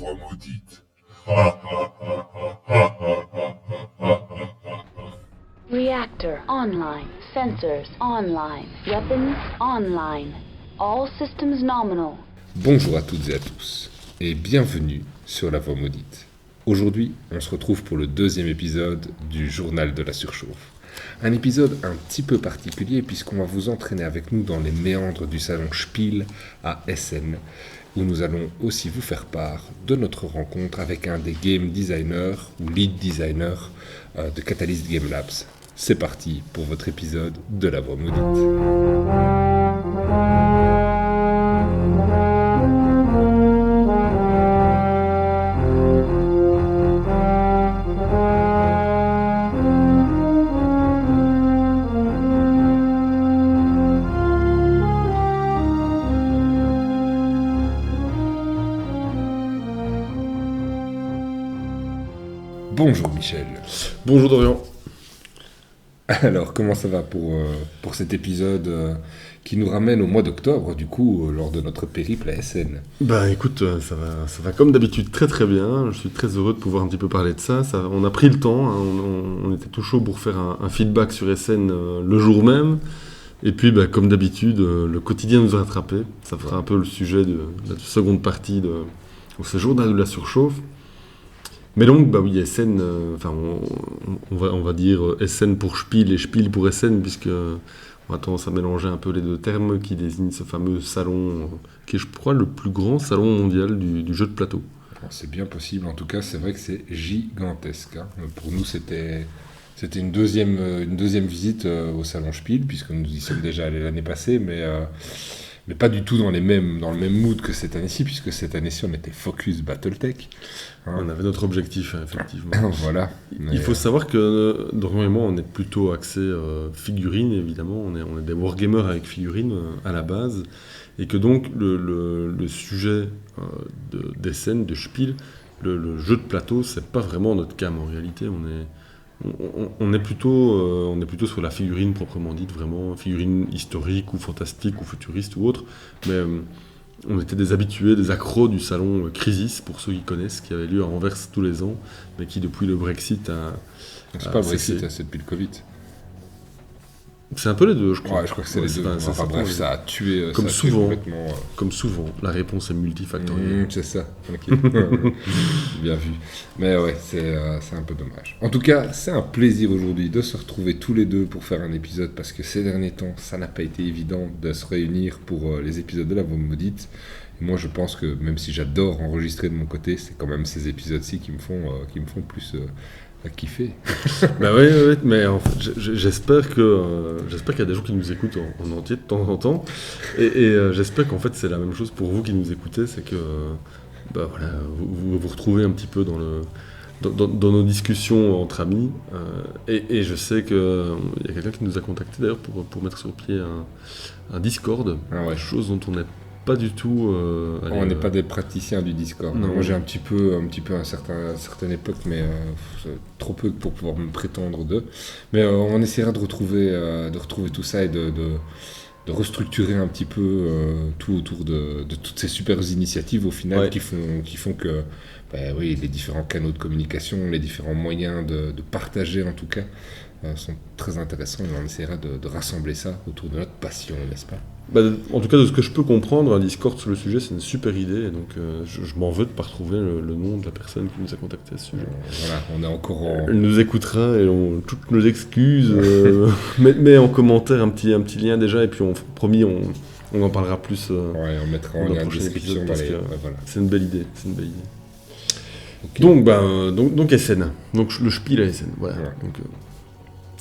voix maudite. Reactor online. Sensors online. Weapons online. All systems nominal. Bonjour à toutes et à tous, et bienvenue sur La Voix Maudite. Aujourd'hui, on se retrouve pour le deuxième épisode du Journal de la Surchauffe. Un épisode un petit peu particulier puisqu'on va vous entraîner avec nous dans les méandres du salon Spiel à Essen, où nous allons aussi vous faire part de notre rencontre avec un des game designers ou lead designers de Catalyst Game Labs. C'est parti pour votre épisode de La Voix Maudite. Bonjour Michel. Bonjour Dorian. Alors, comment ça va pour cet épisode qui nous ramène au mois d'octobre, du coup, lors de notre périple à Essen? Bah écoute, ça va comme d'habitude très très bien. Je suis très heureux de pouvoir un petit peu parler de ça. On a pris le temps, hein. On était tout chaud pour faire un feedback sur Essen le jour même. Et puis, bah, comme d'habitude, le quotidien nous a rattrapés. Ça fera un peu le sujet de la seconde partie de ce journal de la surchauffe. Mais donc, bah oui, Essen, on va dire Essen pour Spiel et Spiel pour Essen, puisque on a tendance à mélanger un peu les deux termes qui désignent ce fameux salon, qui est, je crois, le plus grand salon mondial du jeu de plateau. Alors, c'est bien possible, en tout cas, c'est vrai que c'est gigantesque, hein. Pour nous, c'était une deuxième visite au salon Spiel, puisque nous y sommes déjà allés l'année passée, mais pas du tout dans le même mood que cette année-ci, puisque cette année-ci, on était focus Battletech. Hein. On avait notre objectif, effectivement. Voilà. Il faut savoir que Dorian et moi, on est plutôt axé figurines, évidemment. On est des wargamers avec figurines à la base. Et que donc, le sujet d'Essen, de Spiel, le jeu de plateau, c'est pas vraiment notre cam en réalité. On est plutôt sur la figurine proprement dite, vraiment, figurine historique ou fantastique ou futuriste ou autre. Mais on était des habitués, des accros du salon Crisis, pour ceux qui connaissent, qui avait lieu à Anvers tous les ans, mais qui depuis le Brexit a... C'est pas le Brexit, c'est depuis le Covid. C'est un peu les deux, je crois. Ouais, je crois que c'est les deux. Enfin bref, ça a tué. Comme ça a tué souvent. complètement, Comme souvent, la réponse est multifactorielle. c'est ça, ok. Bien vu. Mais ouais, c'est un peu dommage. En tout cas, c'est un plaisir aujourd'hui de se retrouver tous les deux pour faire un épisode, parce que ces derniers temps, ça n'a pas été évident de se réunir pour les épisodes de La Voix Maudite. Et moi, je pense que même si j'adore enregistrer de mon côté, c'est quand même ces épisodes-ci qui me font plus kiffer. Bah oui, mais en fait, j'espère qu'il y a des gens qui nous écoutent en entier de temps en temps, et j'espère qu'en fait c'est la même chose pour vous qui nous écoutez, c'est que bah voilà, vous retrouvez un petit peu dans nos discussions entre amis, et je sais qu'il y a quelqu'un qui nous a contacté d'ailleurs pour mettre sur pied un Discord, chose dont on n'est pas du tout... on n'est pas des praticiens du Discord. Non. Moi j'ai un petit peu à une certaine époque, mais trop peu pour pouvoir me prétendre d'eux. Mais on essaiera de retrouver tout ça et de restructurer un petit peu tout autour de toutes ces super initiatives au final, qui font que les différents canaux de communication, les différents moyens de partager en tout cas sont très intéressants, et on essaiera de rassembler ça autour de notre passion, n'est-ce pas? Bah, en tout cas, de ce que je peux comprendre, un Discord sur le sujet, c'est une super idée, et donc je m'en veux de ne pas retrouver le nom de la personne qui nous a contacté à ce sujet. Voilà, on est encore Elle nous écoutera et toutes nos excuses, mais en commentaire un petit lien déjà, et puis promis, on en parlera plus on mettra en lien de description. parce que voilà. c'est une belle idée. Okay. Donc Essen, donc le Spiel à Essen, voilà. Ouais.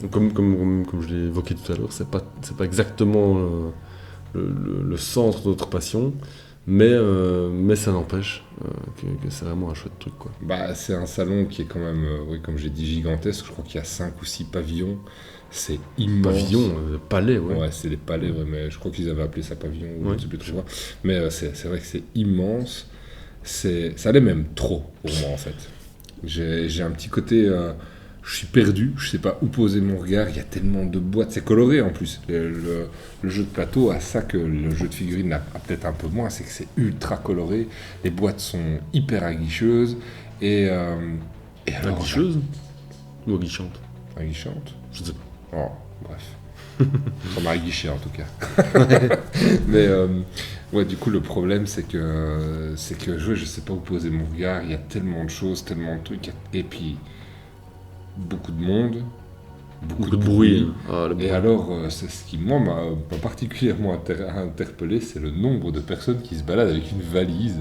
Donc, comme je l'ai évoqué tout à l'heure, c'est pas exactement le centre de notre passion, mais ça n'empêche que c'est vraiment un chouette truc, quoi. Bah, c'est un salon qui est quand même, comme j'ai dit, gigantesque. Je crois qu'il y a 5 ou 6 pavillons. C'est immense. Pavillon, palais, ouais. Ouais, c'est des palais, mais je crois qu'ils avaient appelé ça pavillon, je ne sais plus trop quoi. Mais c'est vrai que c'est immense. Ça l'est même trop pour moi, en fait. J'ai un petit côté je suis perdu, je sais pas où poser mon regard, il y a tellement de boîtes, c'est coloré en plus. Le jeu de plateau a ça que le jeu de figurines a peut-être un peu moins, c'est que c'est ultra coloré, les boîtes sont hyper aguicheuses, et alors... Aguicheuse ou aguichante? Aguichante? Je sais pas. Oh, bref. Ça m'a aguiché en tout cas. Mais ouais, du coup, le problème, c'est que je sais pas où poser mon regard. Il y a tellement de choses, tellement de trucs. Et puis, beaucoup de monde, beaucoup de bruit. Ah, le bruit. Et alors, c'est ce qui, moi, m'a particulièrement interpellé, c'est le nombre de personnes qui se baladent avec une valise.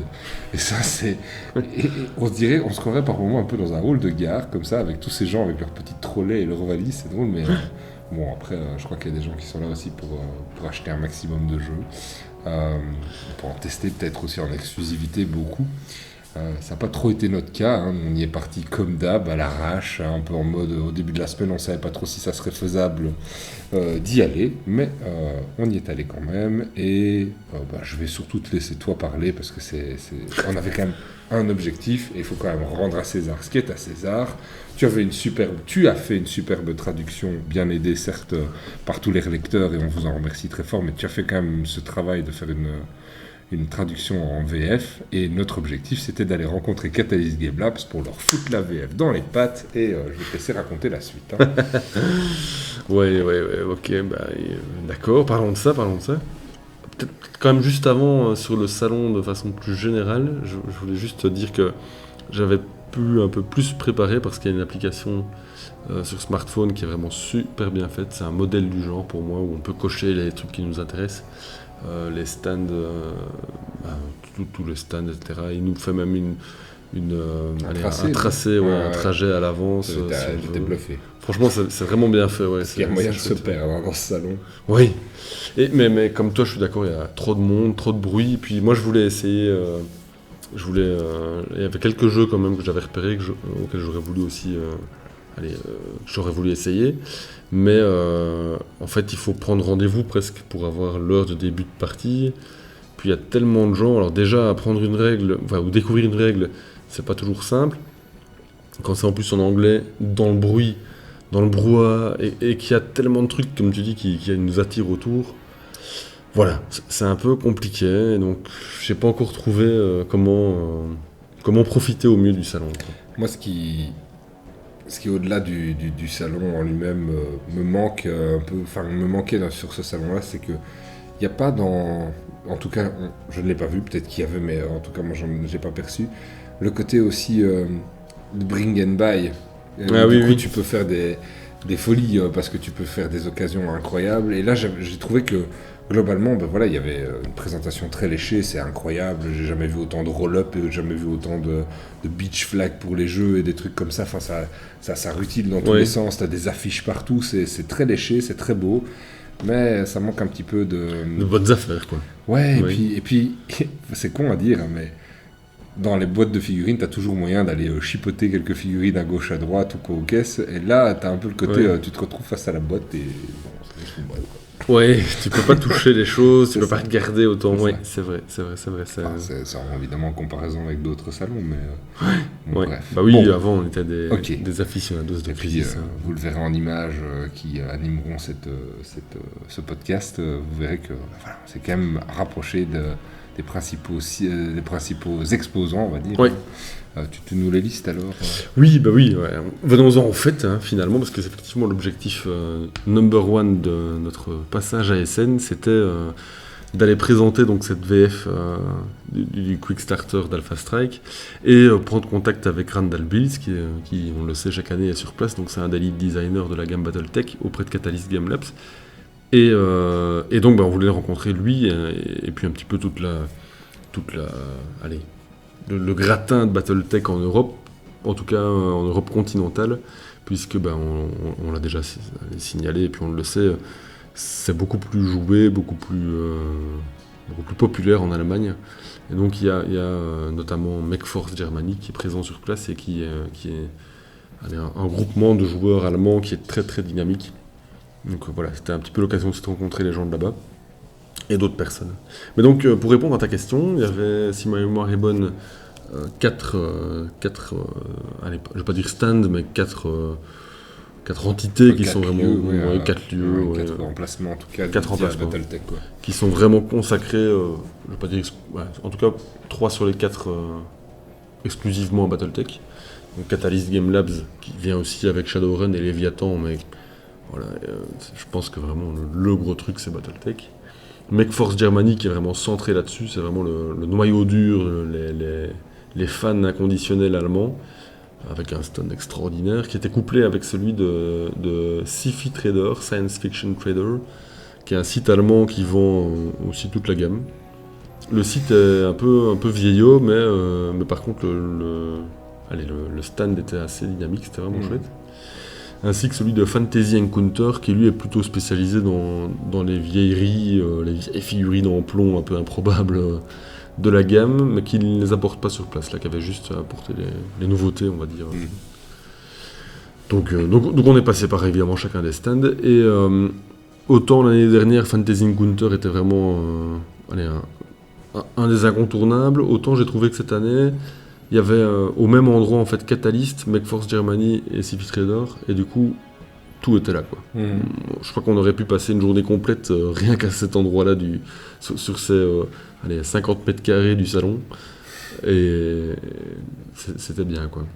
Et ça, c'est... Et on se croirait par moments un peu dans un hall de gare, comme ça, avec tous ces gens avec leurs petits trolleys et leurs valises. C'est drôle, mais... Bon, après, je crois qu'il y a des gens qui sont là aussi pour acheter un maximum de jeux, pour en tester peut-être aussi en exclusivité beaucoup. Ça n'a pas trop été notre cas, hein. On y est parti comme d'hab, à l'arrache, un peu en mode, au début de la semaine, on ne savait pas trop si ça serait faisable d'y aller, mais on y est allé quand même, et je vais surtout te laisser toi parler, parce que on avait quand même un objectif, et il faut quand même rendre à César ce qui est à César. Tu as fait une superbe traduction, bien aidée certes par tous les lecteurs, et on vous en remercie très fort, mais tu as fait quand même ce travail de faire une traduction en VF, et notre objectif c'était d'aller rencontrer Catalyst Game Labs pour leur foutre la VF dans les pattes, et je vais te laisser raconter la suite. Hein. Ouais, ok, d'accord, parlons de ça. Peut-être quand même juste avant, sur le salon de façon plus générale, je voulais juste te dire que j'avais pu un peu plus préparer parce qu'il y a une application sur smartphone qui est vraiment super bien faite. C'est un modèle du genre pour moi où on peut cocher les trucs qui nous intéressent, les stands, tous les stands, etc. Il nous fait même un tracé, un trajet à l'avance. J'étais bluffé. Franchement, c'est vraiment bien fait. Ouais, Il y a moyen de se perdre dans ce salon. Oui, mais comme toi, je suis d'accord, il y a trop de monde, trop de bruit. Puis moi, je voulais essayer... il y avait quelques jeux quand même que j'avais repérés, auxquels j'aurais voulu aussi j'aurais voulu essayer. Mais en fait, il faut prendre rendez-vous presque pour avoir l'heure de début de partie. Puis il y a tellement de gens. Alors déjà, apprendre une règle, ou découvrir une règle, c'est pas toujours simple. Quand c'est en plus en anglais, dans le bruit, dans le brouhaha, et qu'il y a tellement de trucs, comme tu dis, qui nous attirent autour. Voilà, c'est un peu compliqué, donc je n'ai pas encore trouvé comment profiter au mieux du salon. Quoi. Moi, ce qui est au-delà du salon en lui-même me manque un peu, enfin me manquait sur ce salon-là, c'est que il n'y a pas en tout cas, je ne l'ai pas vu, peut-être qu'il y avait, mais en tout cas moi je n'ai pas perçu, le côté aussi de bring and buy. Du coup, tu peux faire des folies parce que tu peux faire des occasions incroyables, et là j'ai trouvé que globalement, il y avait une présentation très léchée, c'est incroyable, j'ai jamais vu autant de roll-up et jamais vu autant de beach flag pour les jeux et des trucs comme ça, enfin ça rutile dans tous les sens, t'as des affiches partout, c'est très léché, c'est très beau, mais ça manque un petit peu de bonnes affaires, quoi. Ouais, et puis c'est con à dire, mais dans les boîtes de figurines, t'as toujours moyen d'aller chipoter quelques figurines à gauche, à droite ou quoi aux caisses, et là t'as un peu le côté, tu te retrouves face à la boîte et c'est juste une boîte, quoi. Ouais, tu peux pas toucher les choses, tu peux pas regarder autant. Oui, c'est vrai. C'est évidemment en comparaison avec d'autres salons, mais bref. Bah oui, avant on était des aficionados de puis, vous le verrez en images qui animeront ce podcast, vous verrez que c'est quand même rapproché des principaux exposants, on va dire. Oui. Tu nous les listes alors Oui. Venons-en au fait, finalement, parce que c'est effectivement l'objectif number one de notre passage à SN, c'était d'aller présenter donc cette VF du Quick Starter d'Alpha Strike et prendre contact avec Randall Bills, qui, on le sait, chaque année est sur place, donc c'est un des lead designers de la gamme Battletech auprès de Catalyst Game Labs. Et donc on voulait rencontrer lui et puis un petit peu toute la le gratin de Battletech en Europe, en tout cas en Europe continentale, puisque on l'a déjà signalé et puis on le sait, c'est beaucoup plus joué, beaucoup plus populaire en Allemagne. Et donc il y a notamment MechForce Germany qui est présent sur place et qui est un groupement de joueurs allemands qui est très très dynamique. Donc voilà, c'était un petit peu l'occasion de se rencontrer les gens de là-bas et d'autres personnes. Mais donc pour répondre à ta question, il y avait, si ma mémoire est bonne, 4 allez, je vais pas dire stands, mais 4 entités qui Quatre sont vraiment lieux, ouais, 4 lieux, ouais, 4 emplacements en tout cas. 4 dédiés à emplacements. Battletech, quoi. qui sont vraiment consacrés, je vais pas dire, ouais, en tout cas 3 sur les 4 exclusivement à Battletech. Donc Catalyst Game Labs qui vient aussi avec Shadowrun et Leviathan, mais voilà, je pense que vraiment le gros truc c'est Battletech. MechForce Germany qui est vraiment centré là-dessus, c'est vraiment le noyau dur, les fans inconditionnels allemands, avec un stand extraordinaire, qui était couplé avec celui de Sci-Fi Trader, Science Fiction Trader, qui est un site allemand qui vend aussi toute la gamme. Le site est un peu vieillot, mais par contre le stand était assez dynamique, c'était vraiment chouette. Ainsi que celui de Fantasy Encounter, qui lui est plutôt spécialisé dans les vieilleries, les vieilles figurines en plomb un peu improbables de la gamme, mais qui ne les apporte pas sur place, là, qui avait juste à apporter les nouveautés, on va dire. Donc on est passé par évidemment chacun des stands, et autant l'année dernière, Fantasy Encounter était vraiment un des incontournables, autant j'ai trouvé que cette année, il y avait au même endroit en fait Catalyst, MechForce Germany et Sci-Fi Trader, et du coup tout était là, quoi. Je crois qu'on aurait pu passer une journée complète rien qu'à cet endroit-là sur ces 50 mètres carrés du salon, et c'était bien, quoi.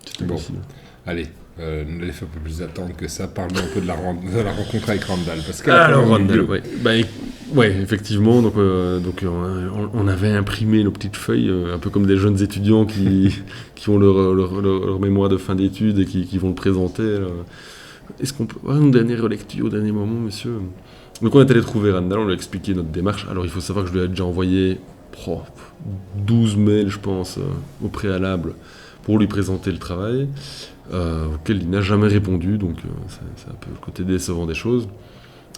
C'était Bon. possible. Allez, ne les fais pas plus attendre que ça. Parle-nous un peu de la rencontre avec Randall. Parce que Alors Randall, ouais, effectivement, donc on avait imprimé nos petites feuilles, un peu comme des jeunes étudiants qui ont leur mémoire de fin d'études et qui vont le présenter. Alors. Est-ce qu'on peut avoir une dernière relecture au dernier moment, monsieur? Donc on est allé trouver Randall, on lui a expliqué notre démarche. Alors il faut savoir que je lui ai déjà envoyé 12 mails, je pense, au préalable pour lui présenter le travail, auquel il n'a jamais répondu, donc c'est un peu le côté décevant des choses.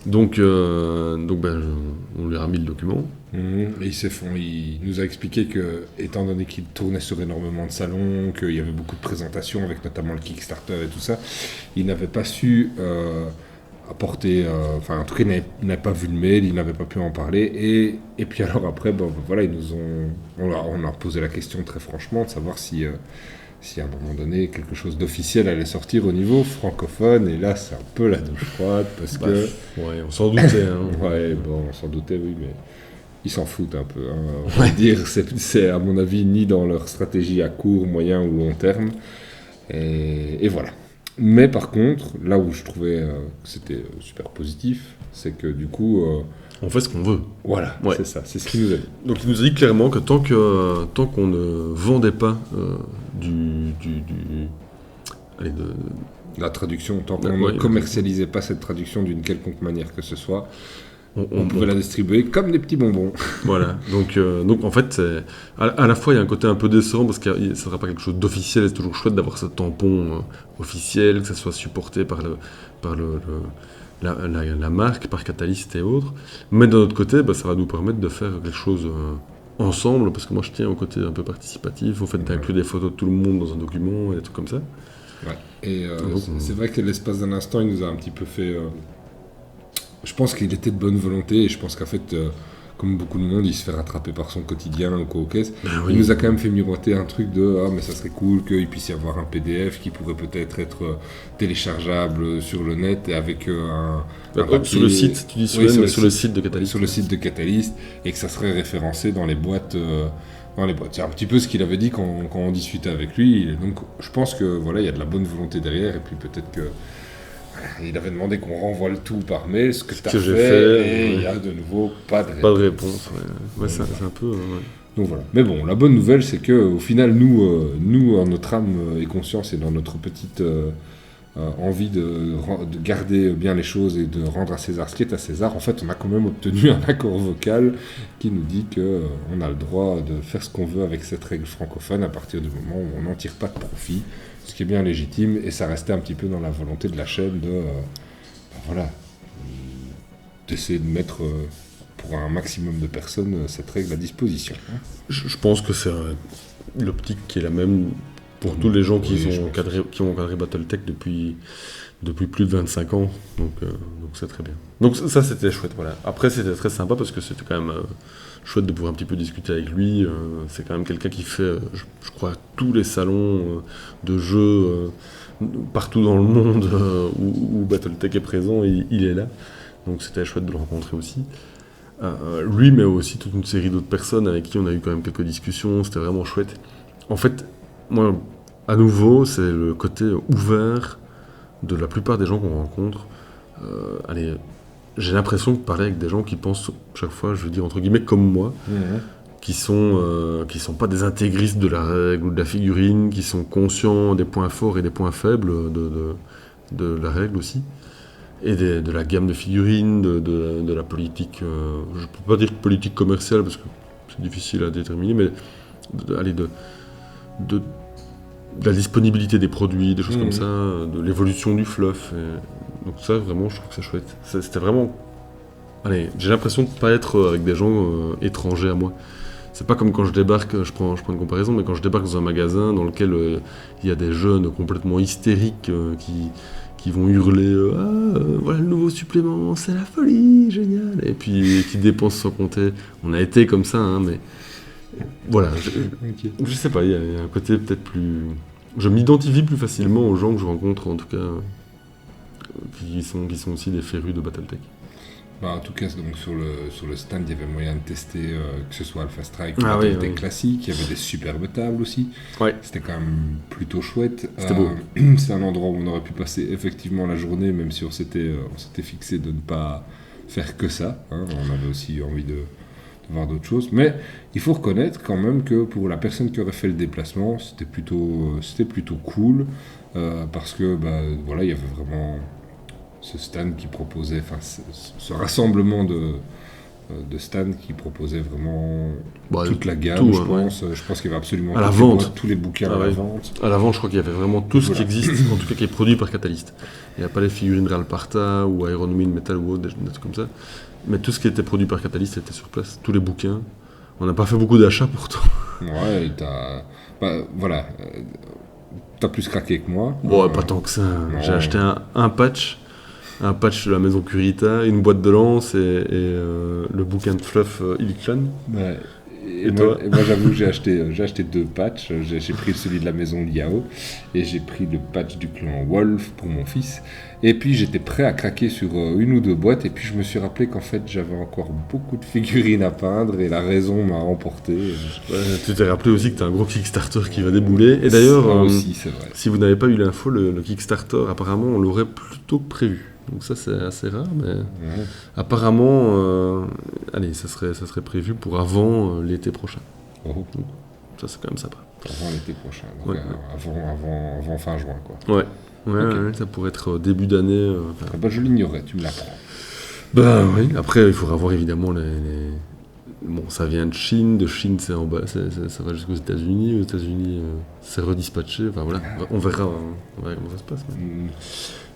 Donc on lui a remis le document. Et il nous a expliqué que, étant donné qu'il tournait sur énormément de salons, qu'il y avait beaucoup de présentations, avec notamment le Kickstarter et tout ça, il n'avait pas su apporter... en tout cas, il n'avait pas vu le mail, il n'avait pas pu en parler. Et puis alors après, voilà, on leur a posé la question très franchement, de savoir si à un moment donné, quelque chose d'officiel allait sortir au niveau francophone. Et là, c'est un peu la douche froide, parce que... Ouais, on s'en doutait. Ouais, bon, on s'en doutait, oui, mais... Ils s'en foutent un peu, on va dire. C'est à mon avis ni dans leur stratégie à court, moyen ou long terme. Et voilà. Mais par contre, là où je trouvais que c'était super positif, c'est que du coup... on fait ce qu'on veut. Voilà, ouais. C'est ça, c'est ce qu'il nous a dit. Donc il nous a dit clairement que tant qu'on ne vendait pas la traduction, tant qu'on ne commercialisait pas cette traduction d'une quelconque manière que ce soit, on pouvait la distribuer comme des petits bonbons. Voilà, donc en fait, à la fois il y a un côté un peu décevant parce que ça ne sera pas quelque chose d'officiel, c'est toujours chouette d'avoir ce tampon officiel, que ça soit supporté par la marque, par Catalyst et autres. Mais d'un autre côté, ça va nous permettre de faire quelque chose ensemble, parce que moi je tiens au côté un peu participatif, au fait d'inclure des photos de tout le monde dans un document et des trucs comme ça. Ouais. Et c'est vrai que l'espace d'un instant, il nous a un petit peu fait... Je pense qu'il était de bonne volonté, et je pense qu'en fait, comme beaucoup de monde, il se fait rattraper par son quotidien ou quoi au caisse. Il nous a quand même fait miroiter un truc de « Ah, mais ça serait cool qu'il puisse y avoir un PDF qui pourrait peut-être être téléchargeable sur le net et avec un papier... » Sur le site, tu dis sur le site de Catalyst. Sur le site de Catalyst, et que ça serait référencé dans les boîtes... C'est un petit peu ce qu'il avait dit quand on discutait avec lui. Et donc, je pense que voilà, il y a de la bonne volonté derrière, et puis peut-être que... Il avait demandé qu'on renvoie le tout par mail, ce que tu as fait, et il y a de nouveau pas de réponse. Pas de réponse, ouais. C'est un peu... Donc voilà. Mais bon, la bonne nouvelle, c'est qu'au final, nous, en notre âme et conscience, et dans notre petite envie de garder bien les choses et de rendre à César ce qui est à César, en fait, on a quand même obtenu un accord vocal qui nous dit qu'on a le droit de faire ce qu'on veut avec cette règle francophone à partir du moment où on n'en tire pas de profit. Ce qui est bien légitime, et ça restait un petit peu dans la volonté de la chaîne d'essayer de mettre pour un maximum de personnes cette règle à disposition. Je pense que c'est l'optique qui est la même pour tous les gens qui, Oui, je sont pense encadrés, qui ont encadré Battletech depuis plus de 25 ans, donc c'est très bien. Donc ça c'était chouette, voilà. Après c'était très sympa parce que c'était quand même chouette de pouvoir un petit peu discuter avec lui. C'est quand même quelqu'un qui fait, je crois, tous les salons de jeux partout dans le monde où Battletech est présent, il est là. Donc c'était chouette de le rencontrer aussi. Lui, mais aussi toute une série d'autres personnes avec qui on a eu quand même quelques discussions, c'était vraiment chouette. En fait, moi, à nouveau, c'est le côté ouvert de la plupart des gens qu'on rencontre. Allez, j'ai l'impression de parler avec des gens qui pensent chaque fois, je veux dire entre guillemets comme moi, qui sont pas des intégristes de la règle ou de la figurine, qui sont conscients des points forts et des points faibles de la règle aussi, et de la gamme de figurines, de la politique, je peux pas dire politique commerciale parce que c'est difficile à déterminer, mais de la disponibilité des produits, des choses comme ça, de l'évolution du fluff. Donc ça, vraiment, je trouve que c'est chouette. C'était vraiment... Allez, j'ai l'impression de ne pas être avec des gens étrangers à moi. C'est pas comme quand je débarque, je prends une comparaison, mais quand je débarque dans un magasin dans lequel il y a des jeunes complètement hystériques qui vont hurler voilà le nouveau supplément, c'est la folie, génial, et puis qui dépensent sans compter. On a été comme ça, hein, mais voilà, je sais pas, il y a un côté peut-être plus... Je m'identifie plus facilement aux gens que je rencontre, en tout cas, qui sont aussi des férus de Battletech. Bah, en tout cas, donc, sur le stand, il y avait moyen de tester que ce soit Alpha Strike ou Ah Battletech oui. classique. Il y avait des superbes tables aussi. Ouais. C'était quand même plutôt chouette. C'était beau. C'est un endroit où on aurait pu passer effectivement la journée, même si on s'était fixé de ne pas faire que ça. Hein. On avait aussi envie de voir d'autres choses. Mais il faut reconnaître quand même que pour la personne qui aurait fait le déplacement, c'était plutôt cool. Parce que voilà, il y avait vraiment ce stand qui proposait, enfin ce rassemblement de stands qui proposait vraiment toute la gamme, tout, je ouais. pense. Je pense qu'il y avait absolument À la toutes les vente. boîtes, tous les bouquins à la Ouais. vente. À l'avant, je crois qu'il y avait vraiment tout ce Voilà. qui existe, en tout cas qui est produit par Catalyst. Il n'y a pas les figurines Real Parta ou Iron Man Metal ou autre, des trucs comme ça. Mais tout ce qui était produit par Catalyst était sur place. Tous les bouquins. On n'a pas fait beaucoup d'achats pourtant. Ouais, et voilà. T'as plus craqué que moi. Bon, pas tant que ça. non. J'ai acheté un patch de la maison Curita, une boîte de lance et le bouquin de fluff Illichon. Ouais. Et toi moi, j'avoue que j'ai acheté 2 patchs. J'ai pris celui de la maison Liao et j'ai pris le patch du clan Wolf pour mon fils. Et puis j'étais prêt à craquer sur 1 ou 2 boîtes. Et puis je me suis rappelé qu'en fait j'avais encore beaucoup de figurines à peindre et la raison m'a emporté. Tu t'es rappelé aussi que tu as un gros Kickstarter qui va débouler. Et d'ailleurs, Ça aussi, c'est vrai. si vous n'avez pas eu l'info, le Kickstarter, apparemment, on l'aurait plus tôt que prévu. Donc ça, c'est assez rare, mais Ouais. apparemment, allez, ça serait prévu pour avant l'été prochain. Oh, Ça, c'est quand même sympa. avant l'été prochain. Donc, Ouais. avant fin juin, quoi. Ouais. Ok. Ouais, ça pourrait être début d'année. Ah bah, je l'ignorais, tu me l'apprends. Bah oui, après, il faudra voir évidemment Bon, ça vient de Chine c'est en bas, ça va jusqu'aux États-Unis. Aux États-Unis, c'est redispatché. Enfin voilà, on verra comment ça se passe.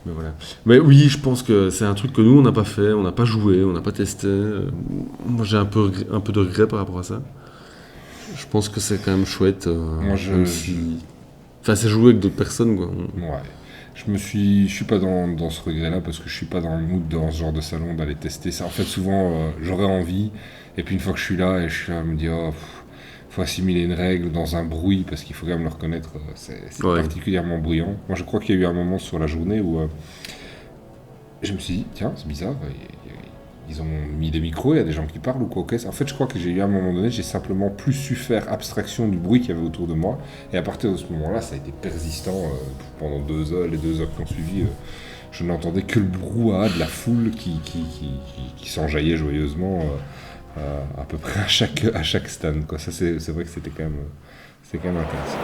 Mais voilà. Mais oui, je pense que c'est un truc que nous, on n'a pas fait, on n'a pas joué, on n'a pas testé. Moi, j'ai un peu de regret par rapport à ça. Je pense que c'est quand même chouette. Moi, même si... Enfin, c'est jouer avec d'autres personnes, quoi. Ouais. Je suis pas dans ce regret-là parce que je suis pas dans le mood dans ce genre de salon d'aller tester ça. En fait, souvent, j'aurais envie, et puis une fois que je suis là, je me dis, faut assimiler une règle dans un bruit parce qu'il faut quand même le reconnaître, c'est Ouais. particulièrement bruyant. Moi, je crois qu'il y a eu un moment sur la journée où je me suis dit, tiens, c'est bizarre, ils ont mis des micros, il y a des gens qui parlent ou quoi. En fait, je crois que j'ai eu à un moment donné, j'ai simplement plus su faire abstraction du bruit qu'il y avait autour de moi. Et à partir de ce moment-là, ça a été persistant pendant 2 heures, les 2 heures qui ont suivi. Je n'entendais que le brouhaha de la foule qui s'enjaillait joyeusement à peu près à chaque stand, quoi. Ça, c'est vrai que c'était quand même intéressant.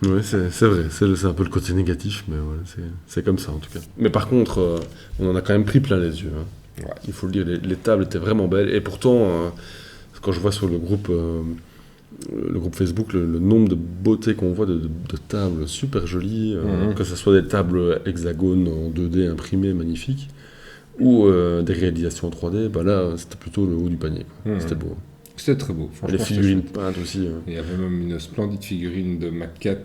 Ouais, c'est vrai, c'est un peu le côté négatif, mais voilà, c'est comme ça en tout cas. Mais par contre, on en a quand même pris plein les yeux. Hein. Ouais. Il faut le dire, les tables étaient vraiment belles. Et pourtant, quand je vois sur le groupe Facebook le nombre de beautés qu'on voit de tables super jolies, que ce soit des tables hexagones en 2D imprimées magnifiques, ou des réalisations en 3D, bah là, c'était plutôt le haut du panier. Quoi. C'était beau. C'était très beau. Et Franchement, les c'était figurines chouette. peintes aussi. Il y avait même une splendide figurine de McCat.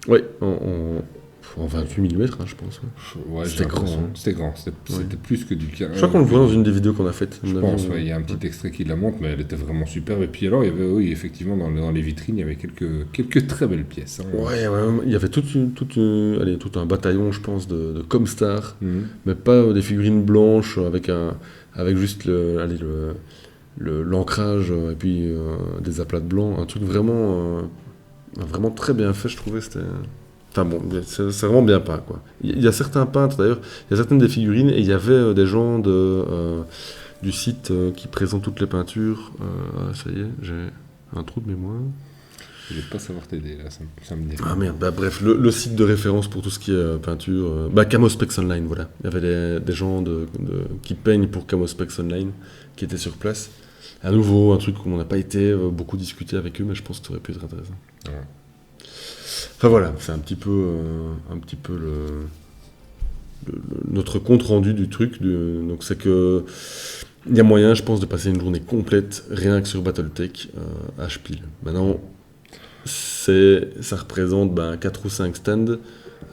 Ouais, en 28 mm, je pense. Ouais. Ouais, C'était j'ai l'impression. grand, hein. C'était grand. C'était plus que du 15. Je crois qu'on le voit dans une des vidéos qu'on a faites. Je pense, ouais, il y a un petit extrait qui la montre, mais elle était vraiment superbe. Et puis alors, il y avait, oui, effectivement, dans les vitrines, il y avait quelques très belles pièces. Hein. Ouais, il y avait tout un bataillon, je pense, de Comstar, Mhm. mais pas des figurines blanches avec juste l'ancrage et puis des aplats de blanc. Un truc vraiment très bien fait, je trouvais. Enfin bon, c'est vraiment bien peint, quoi. Il y a certains peintres, d'ailleurs, il y a certaines des figurines, et il y avait des gens du site qui présentent toutes les peintures. Ça y est, j'ai un trou de mémoire. Je vais pas savoir t'aider, là, ça me dit. Ah merde, bah bref, le site de référence pour tout ce qui est peinture, Camospex Online, voilà. Il y avait des gens qui peignent pour Camospex Online qui étaient sur place. À nouveau, un truc où on n'a pas été beaucoup discuté avec eux, mais je pense que ça aurait pu être intéressant. Ouais. Enfin voilà, c'est un petit peu notre compte rendu du truc. Donc c'est que il y a moyen, je pense, de passer une journée complète rien que sur BattleTech à Spiel. Maintenant, ça représente 4 ou 5 stands,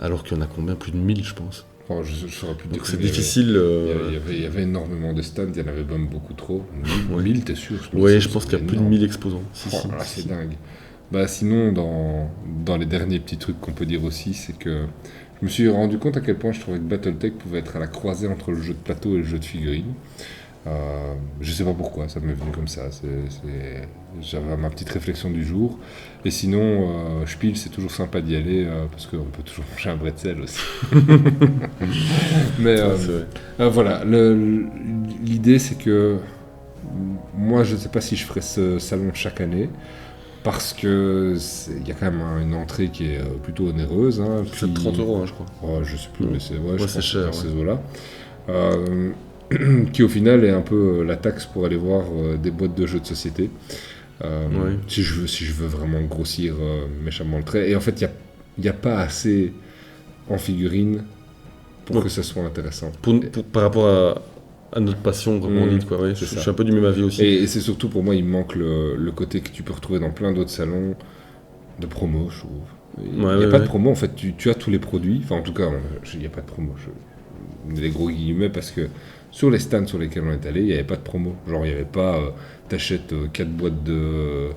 alors qu'il y en a combien? Plus de 1000, je pense. Oh, je saurais plus dire Donc c'est combien il y avait. difficile. Il y avait énormément de stands, il y en avait même beaucoup trop. 1000, t'es sûr? Ouais, je pense qu'il y a plus de 1000 exposants. Si, Oh, si, là, si. c'est dingue. Bah, sinon, dans les derniers petits trucs qu'on peut dire aussi, c'est que je me suis rendu compte à quel point je trouvais que BattleTech pouvait être à la croisée entre le jeu de plateau et le jeu de figurines. Je sais pas pourquoi, ça m'est venu comme ça. J'avais ma petite réflexion du jour. Et sinon, Spiel, c'est toujours sympa d'y aller parce qu'on peut toujours manger un bretzel aussi. Mais C'est vrai. voilà, l'idée c'est que moi je ne sais pas si je ferai ce salon chaque année. Parce que il y a quand même une entrée qui est plutôt onéreuse. Hein, C'est puis- 30 €, hein, je crois. Oh, je sais plus, mais c'est Ouais, je c'est pense cher, dans ces ouais. eaux-là. Qui au final est un peu la taxe pour aller voir des boîtes de jeux de société. Ouais. Si je veux vraiment grossir méchamment le trait. Et en fait, il y a pas assez en figurines pour Ouais. que ça soit intéressant. Par rapport à notre passion, vraiment Mmh, dite, quoi. Ouais, c'est je ça. suis un peu du même avis aussi. Et c'est surtout pour moi, il me manque le côté que tu peux retrouver dans plein d'autres salons de promo, je trouve. Il n'y a Ouais, pas de ouais. promo, en fait, tu as tous les produits. Enfin, en tout cas, il n'y a pas de promo. Je mets des gros guillemets parce que sur les stands sur lesquels on est allé, il n'y avait pas de promo. Genre, il n'y avait pas t'achètes 4 boîtes de.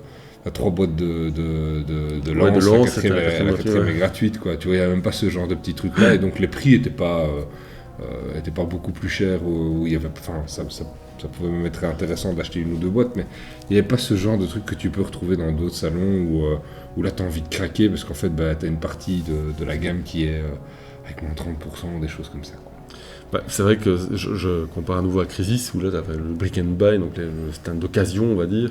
3 boîtes de Ouais, de lance, lance, la c'était quatrième ouais. est gratuite, quoi. Tu vois, il n'y a même pas ce genre de petits trucs-là, et donc les prix n'étaient pas beaucoup plus chers, où il y avait, enfin, ça pouvait même être intéressant d'acheter une ou deux boîtes, mais il n'y avait pas ce genre de truc que tu peux retrouver dans d'autres salons où là tu as envie de craquer parce qu'en fait tu as une partie de la gamme qui est avec moins 30%, des choses comme ça, quoi. C'est vrai que je compare à nouveau à Crisis, où là, tu avais le Brick and Buy, donc le stand d'occasion, on va dire,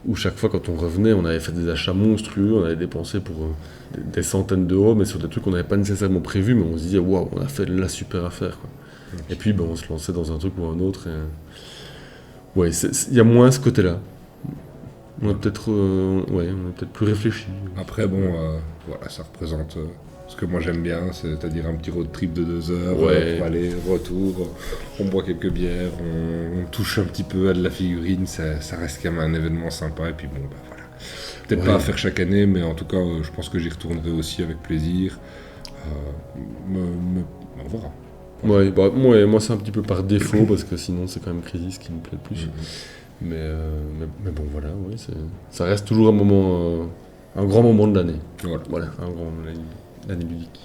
où chaque fois, quand on revenait, on avait fait des achats monstrueux, on avait dépensé pour des centaines d'euros, mais sur des trucs qu'on n'avait pas nécessairement prévus, mais on se disait, waouh, on a fait la super affaire, quoi. Et puis, on se lançait dans un truc ou un autre. Ouais, il y a moins ce côté-là. On est peut-être plus réfléchi. Après, bon, voilà, ça représente ce que moi j'aime bien, c'est-à-dire un petit road trip de 2 heures Ouais. pour aller, retour, on boit quelques bières, on touche un petit peu à de la figurine, ça reste quand même un événement sympa, et puis bon, bah voilà. Peut-être Ouais. pas à faire chaque année, mais en tout cas, je pense que j'y retournerai aussi avec plaisir. On verra. Ouais, moi c'est un petit peu par défaut, parce que sinon c'est quand même Crisis qui me plaît le plus. Mais bon, voilà, ouais, ça reste toujours un grand moment de l'année. Voilà. Voilà, un grand moment de l'année ludique.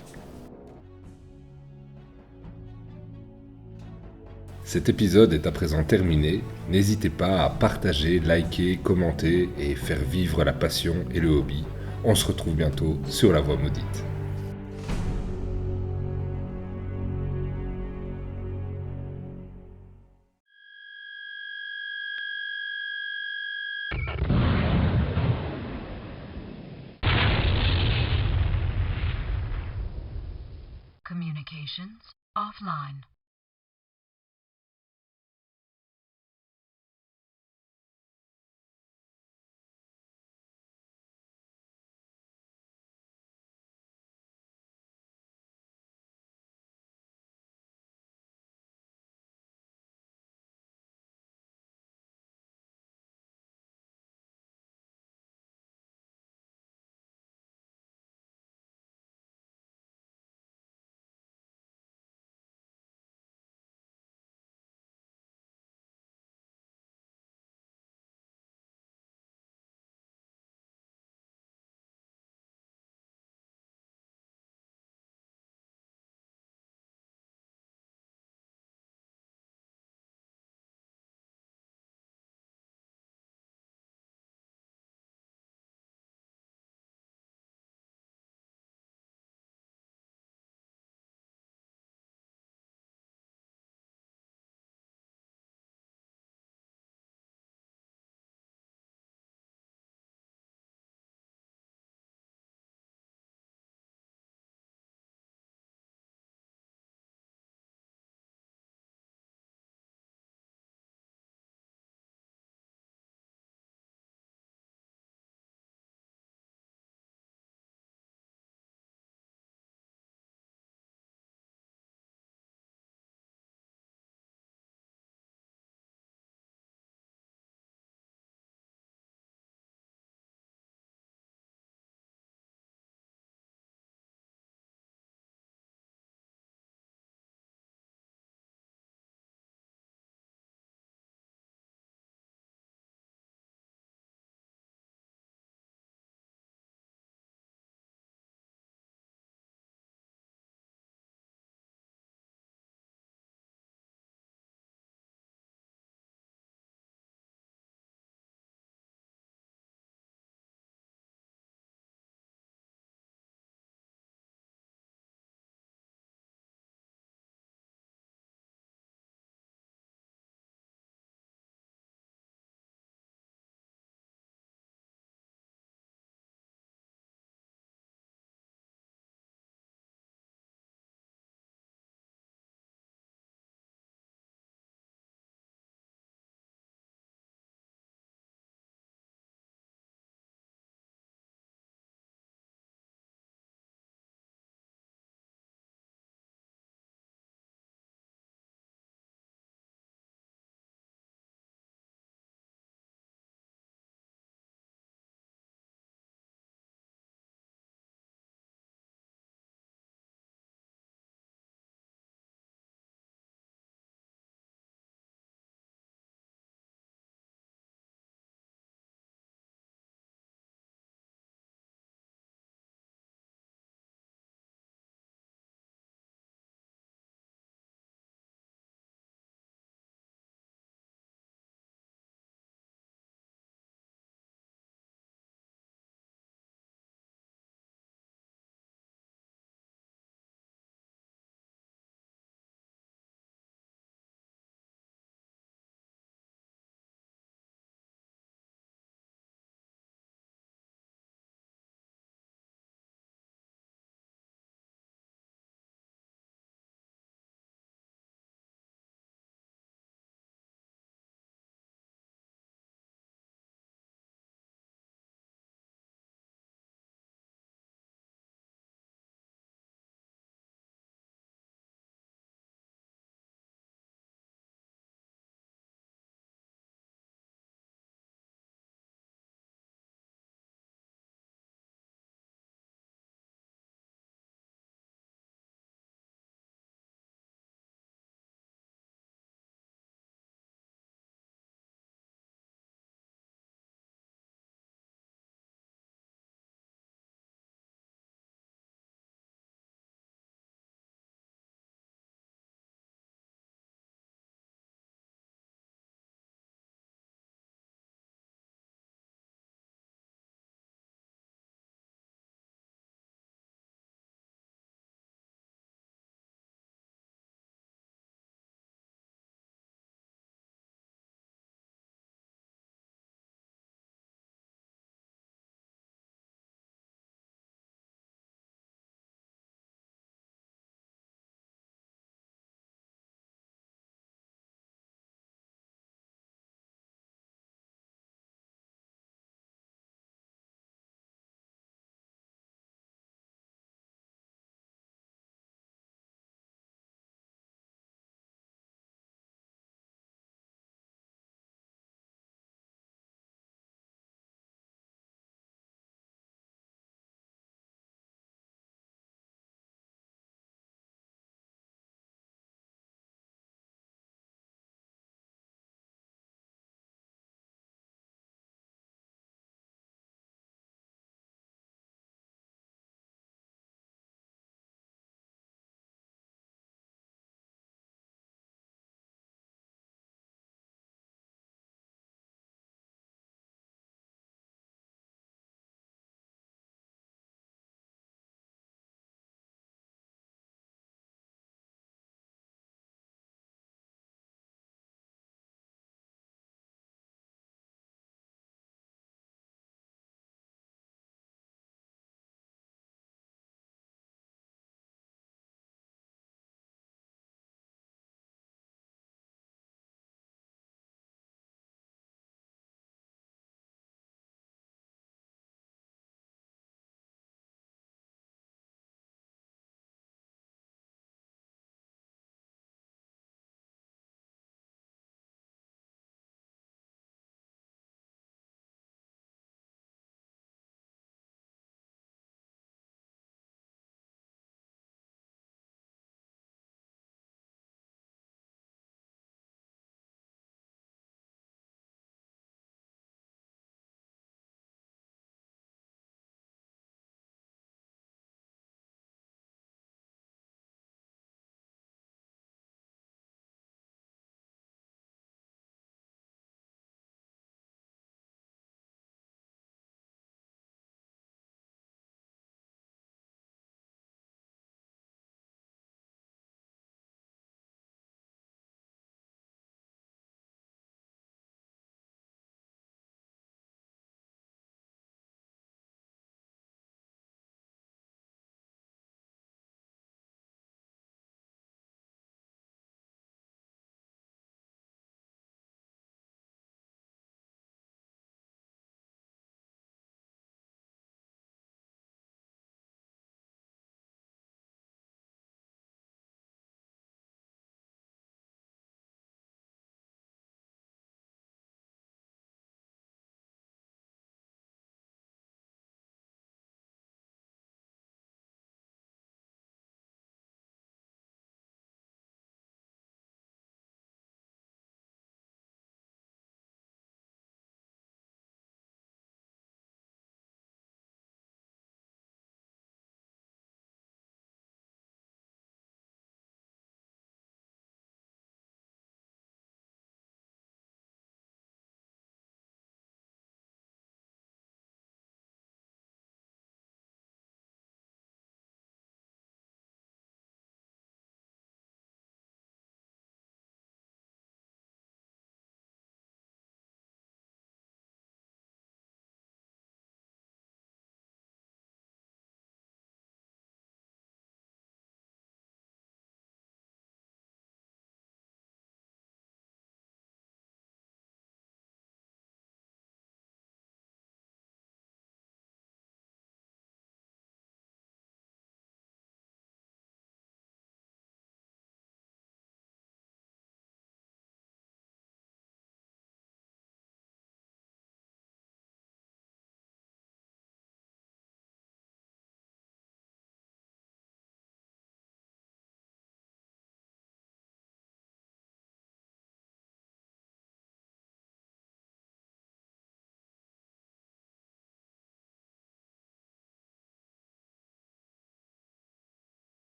Cet épisode est à présent terminé. N'hésitez pas à partager, liker, commenter et faire vivre la passion et le hobby. On se retrouve bientôt sur la voie maudite. Communications offline.